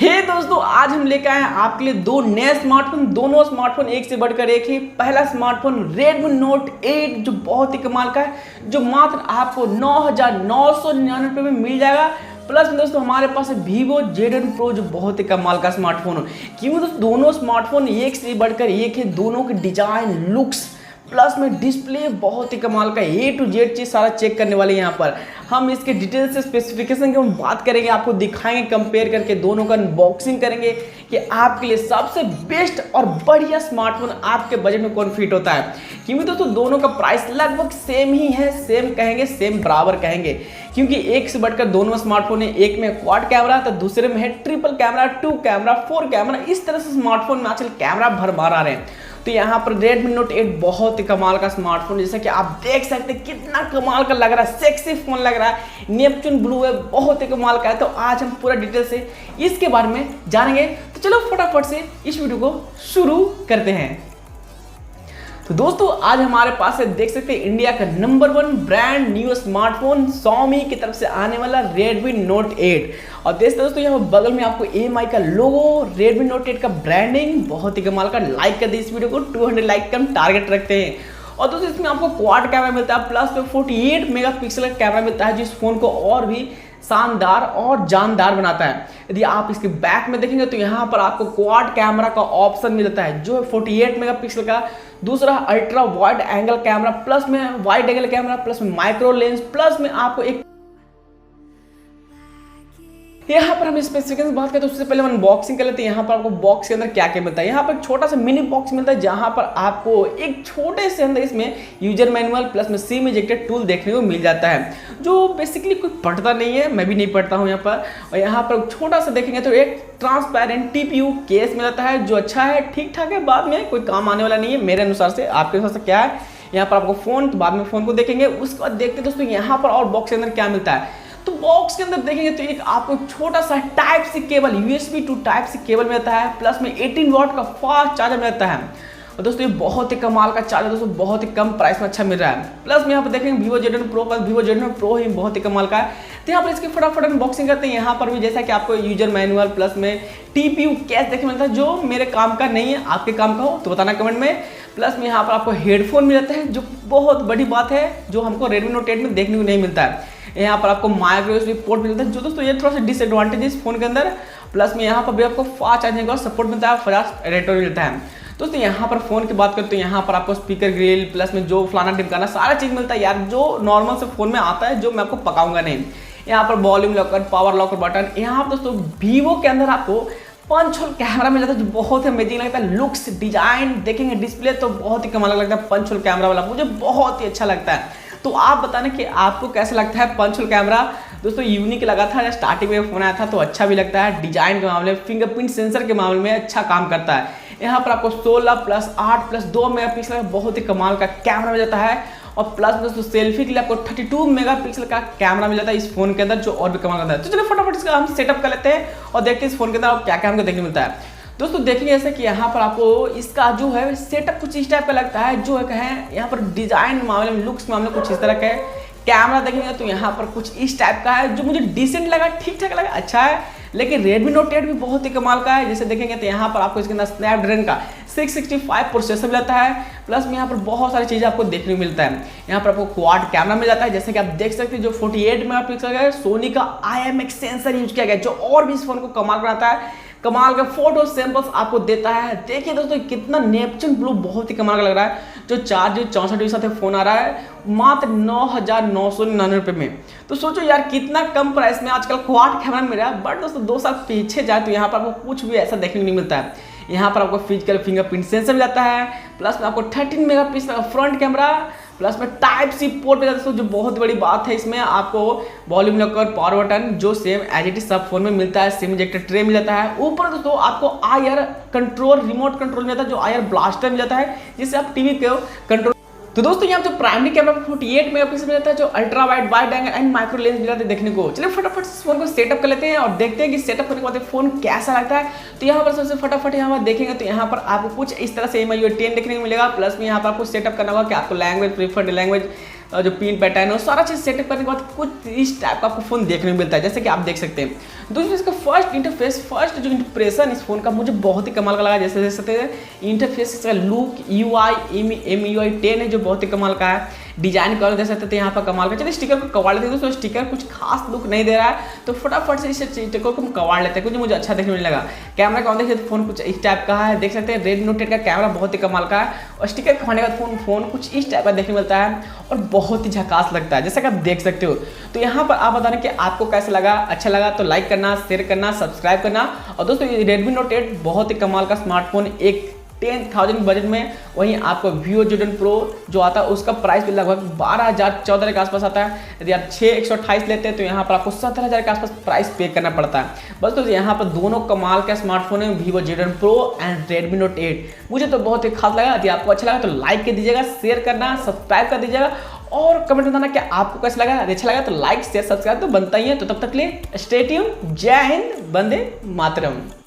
दोस्तों, आज हम लेकर आए हैं आपके लिए दो नए स्मार्टफोन। दोनों स्मार्टफोन एक से बढ़कर एक ही। पहला स्मार्टफोन Redmi Note 8 जो बहुत ही कमाल का है, जो मात्र आपको 9,999 में मिल जाएगा। प्लस में दोस्तों हमारे पास है Vivo Z1 Pro जो बहुत ही कमाल का स्मार्टफोन है। क्योंकि दोस्तों दोनों स्मार्टफोन एक से बढ़कर एक है। दोनों के डिजाइन, लुक्स प्लस में डिस्प्ले बहुत ही कमाल का, A to Z चीज सारा चेक करने वाले। यहाँ पर हम इसके डिटेल से स्पेसिफिकेशन की हम बात करेंगे, आपको दिखाएंगे कंपेयर करके, दोनों का अनबॉक्सिंग करेंगे कि आपके लिए सबसे बेस्ट और बढ़िया स्मार्टफोन आपके बजट में कौन फिट होता है। क्योंकि दोस्तों दोनों का प्राइस लगभग सेम ही है, सेम कहेंगे, सेम बराबर कहेंगे। क्योंकि एक से बढ़कर दोनों स्मार्टफोन है। एक में क्वाड कैमरा तो दूसरे में है ट्रिपल कैमरा, 2 कैमरा, 4 कैमरा। इस तरह से स्मार्टफोन में आजकल कैमरा भर आ रहे हैं। तो यहाँ पर Redmi Note 8 बहुत ही कमाल का स्मार्टफोन, जैसा कि आप देख सकते हैं कितना कमाल का लग रहा है, सेक्सी फोन लग रहा है, नेपच्यून ब्लू है, बहुत ही कमाल का है। तो आज हम पूरा डिटेल से इसके बारे में जानेंगे। तो चलो फटाफट से इस वीडियो को शुरू करते हैं। तो दोस्तों आज हमारे पास है, देख सकते हैं, इंडिया का number 1 brand new smartphone Xiaomi की तरफ से आने वाला Redmi Note 8। और देखते दोस्तों यहाँ बगल में आपको EMI का लोगो, Redmi Note 8 का ब्रांडिंग बहुत ही कमाल का। लाइक कर दे इस वीडियो को, 200 लाइक का हम टारगेट रखते हैं। और दोस्तों इसमें आपको क्वाड कैमरा मिलता है, प्लस में 48 मेगापिक्सल का कैमरा मिलता है, जिस फोन को और भी शानदार और जानदार बनाता है। यदि आप इसके बैक में देखेंगे तो यहाँ पर आपको क्वाड कैमरा का ऑप्शन मिलता है, जो है 48 मेगापिक्सल का। दूसरा ultra wide angle camera, plus में वाइड एंगल कैमरा, प्लस में माइक्रो लेंस, प्लस में आपको एक यहाँ पर हम स्पेसिफिकेशन बात करते हैं तो उससे पहले हम अनबॉक्सिंग कर लेते हैं। यहाँ पर आपको बॉक्स के अंदर क्या क्या मिलता है। यहाँ पर एक छोटा सा मिनी बॉक्स मिलता है, जहाँ पर आपको एक छोटे से अंदर इसमें यूजर मैनुअल प्लस में सिम इजेक्टेड टूल देखने को मिल जाता है, जो बेसिकली कोई पढ़ता नहीं है, मैं भी नहीं पढ़ता हूँ यहाँ पर। और यहाँ पर छोटा सा देखेंगे तो एक ट्रांसपेरेंट TPU केस मिलता है, जो अच्छा है, ठीक ठाक है, बाद में कोई काम आने वाला नहीं है मेरे अनुसार से। आपके अनुसार से क्या है यहाँ पर आपको फोन, तो बाद में फोन को देखेंगे। उसके बाद देखते हैं दोस्तों यहाँ पर और बॉक्स के अंदर क्या मिलता है। तो बॉक्स के अंदर देखेंगे तो एक आपको छोटा सा type C cable, USB to type C cable मिलता है, प्लस में 18 वॉट का फास्ट चार्जर मिलता है। और दोस्तों ये बहुत ही कमाल का चार्जर, दोस्तों बहुत ही कम प्राइस में अच्छा मिल रहा है। प्लस में यहाँ पर देखेंगे Vivo Z1 Pro, plus Vivo Z1 Pro ही बहुत ही कमाल का है। तो यहाँ पर इसकी फटाफट अनबॉक्सिंग करते हैं। यहाँ पर भी जैसा कि आपको यूजर मैनुअल प्लस में TPU केस देखने मिलता है, जो मेरे काम का नहीं है, आपके काम का हो तो बताना कमेंट में। प्लस में यहाँ पर आपको हेडफोन मिल जाता है, जो बहुत बड़ी बात है, जो हमको Redmi Note 8 में देखने को नहीं मिलता है। यहाँ पर आपको माइक्रो USB पोर्ट मिलता है, जो दोस्तों ये थोड़ा सा डिसएडवांटेज है इस फोन के अंदर। प्लस में यहाँ पर भी आपको फास्ट चार्जिंग का सपोर्ट मिलता है, फास्ट एडेप्टर मिलता है। दोस्तों यहाँ पर फोन की बात करते तो यहाँ पर आपको स्पीकर ग्रिल, प्लस में जो फलाना टिमकाना सारा चीज मिलता है यार, जो नॉर्मल से फोन में आता है, जो मैं आपको पकाऊंगा नहीं। यहाँ पर volume locker, power locker button. यहाँ पर दोस्तों Vivo के अंदर आपको पंच होल कैमरा मिल जाता है, जो बहुत ही अमेजिंग लगता है। लुक्स, डिजाइन देखेंगे, डिस्प्ले तो बहुत ही कमाल लगता है। पंच होल कैमरा वाला मुझे बहुत ही अच्छा लगता है। तो आप बताना कि आपको कैसा लगता है पंच होल कैमरा। दोस्तों यूनिक लगा था, स्टार्टिंग में फोन आया था तो अच्छा भी लगता है। डिजाइन के मामले में, फिंगरप्रिंट सेंसर के मामले में अच्छा काम करता है। यहाँ पर आपको 16 प्लस 8 प्लस 2 मेगापिक्सल का बहुत ही कमाल का कैमरा मिल जाता है। और प्लस दोस्तों सेल्फी के लिए आपको 32 मेगापिक्सल का कैमरा मिल जाता है इस फोन के अंदर, जो और भी कमाल करता है। तो चलिए फटाफट इसका हम सेटअप कर लेते हैं और देखते हैं इस फोन के अंदर क्या क्या हमको देखने मिलता है। दोस्तों देखेंगे ऐसा कि यहाँ पर आपको इसका जो है सेटअप कुछ इस टाइप का लगता है, जो है यहाँ पर डिजाइन मामले में, लुक्स मामले में कुछ इस तरह का है। कैमरा देखेंगे तो यहाँ पर कुछ इस टाइप का है, जो मुझे डिसेंट लगा, ठीक ठाक लगा, अच्छा है। लेकिन Redmi Note 8 भी बहुत ही कमाल का है। जैसे देखेंगे तो यहाँ पर आपको इसके अंदर स्नैपड्रैगन का 665 प्रोसेसर मिलता है। प्लस में यहाँ पर बहुत सारी चीजें आपको देखने को मिलता है। यहाँ पर आपको क्वाड कैमरा मिल जाता है, जैसे कि आप देख सकते हैं, जो 48 मेगापिक्सल का है। सोनी का IMX सेंसर यूज किया गया, जो और भी इस फोन को कमाल बनाता है। कमाल का फोटो सैंपल्स आपको देता है। देखिए दोस्तों कितना नेपच्यून ब्लू बहुत ही कमाल का लग रहा है, जो 464 के साथ फोन आ रहा है मात्र 9,999 में। तो सोचो यार कितना कम प्राइस में आजकल क्वाड कैमरा मिल रहा है। बट दोस्तों 2 साल पीछे जाए तो यहाँ पर आपको कुछ भी ऐसा देखने को नहीं मिलता है। यहाँ पर आपको फिजिकल फिंगरप्रिंट सेंसर मिल जाता है, प्लस में आपको 13 मेगापिक्सल का फ्रंट कैमरा, प्लस में टाइप सी पोर्ट मिल जाता है, जो बहुत बड़ी बात है। इसमें आपको वॉल्यूम लॉकर, पावर बटन, जो सेम एज इट इज सब फोन में मिलता है। सिम इजेक्टर ट्रे मिल जाता है। ऊपर दोस्तों आपको IR कंट्रोल, रिमोट कंट्रोल मिल जाता है, जो IR ब्लास्टर मिल जाता है, जिससे आप टीवी को कंट्रोल। तो दोस्तों यहाँ जो प्राइमरी कैमरा 48 मेगापिक्सल मिल जाता है, जो ultra wide angle and macro lens मिल जाता है देखने को। चलिए फटाफट इस फोन को सेटअप कर लेते हैं और देखते हैं कि सेटअप करने के बाद फोन कैसा लगता है। तो यहाँ पर सबसे फटाफट यहाँ पर देखेंगे तो यहाँ पर आपको कुछ इस तरह से MIUI 10 देखने को मिलेगा। प्लस में यहाँ पर आपको सेटअप करना होगा कि आपको लैंग्वेज, प्रीफर्ड लैंग्वेज जो पिन पैटर्न है सारा चीज़ सेटअप करने के बाद कुछ इस टाइप का आपको फ़ोन देखने को मिलता है, जैसे कि आप देख सकते हैं। दोस्तों इसका फर्स्ट जो इंप्रेशन इस फोन का मुझे बहुत ही कमाल का लगा। जैसे देख सकते हैं इंटरफेस इसका लुक UI MUI 10 है जो बहुत ही कमाल का है। डिजाइन कलर देख सकते थे यहाँ पर कमाल का। चलिए स्टिकर को कवाड़ लेते हैं दोस्तों, स्टिकर कुछ खास लुक नहीं दे रहा है तो फटाफट से इस स्टिकर को हम कवाड़ लेते हैं, कुछ मुझे अच्छा देखने में लगा। कैमरा का देखिए तो फोन कुछ इस टाइप का है, देख सकते हैं Redmi Note 8 का कैमरा बहुत ही कमाल का है और स्टिकर खवाने के बाद फोन कुछ इस टाइप का देखने मिलता है और बहुत ही झकास लगता है जैसा कि आप देख सकते हो। तो यहाँ पर आप बताना कि आपको कैसा लगा, अच्छा लगा तो लाइक करना, शेयर करना, सब्सक्राइब करना। और दोस्तों ये Redmi Note 8 बहुत ही कमाल का स्मार्टफोन, एक 10,000 बजट में। वहीं आपको Vivo Z1 Pro जो आता है उसका प्राइस भी लगभग 12,000-14,000 के आसपास आता है। यदि आप 6,128 लेते हैं तो यहाँ पर आपको 17,000 के आसपास प्राइस पे करना पड़ता है। बस तो यहाँ पर दोनों कमाल का स्मार्टफोन है, Vivo Z1 Pro and Redmi Note 8। मुझे तो बहुत ही खास लगा। यदि आपको अच्छा लगा तो लाइक कर दीजिएगा, शेयर करना, सब्सक्राइब कर दीजिएगा और कमेंट बताना कि आपको कैसा लगा। यदि अच्छा लगा तो लाइक शेयर सब्सक्राइब तो बनता ही है। तो तब तक के लिए स्टे ट्यून। जय हिंद, वंदे मातरम।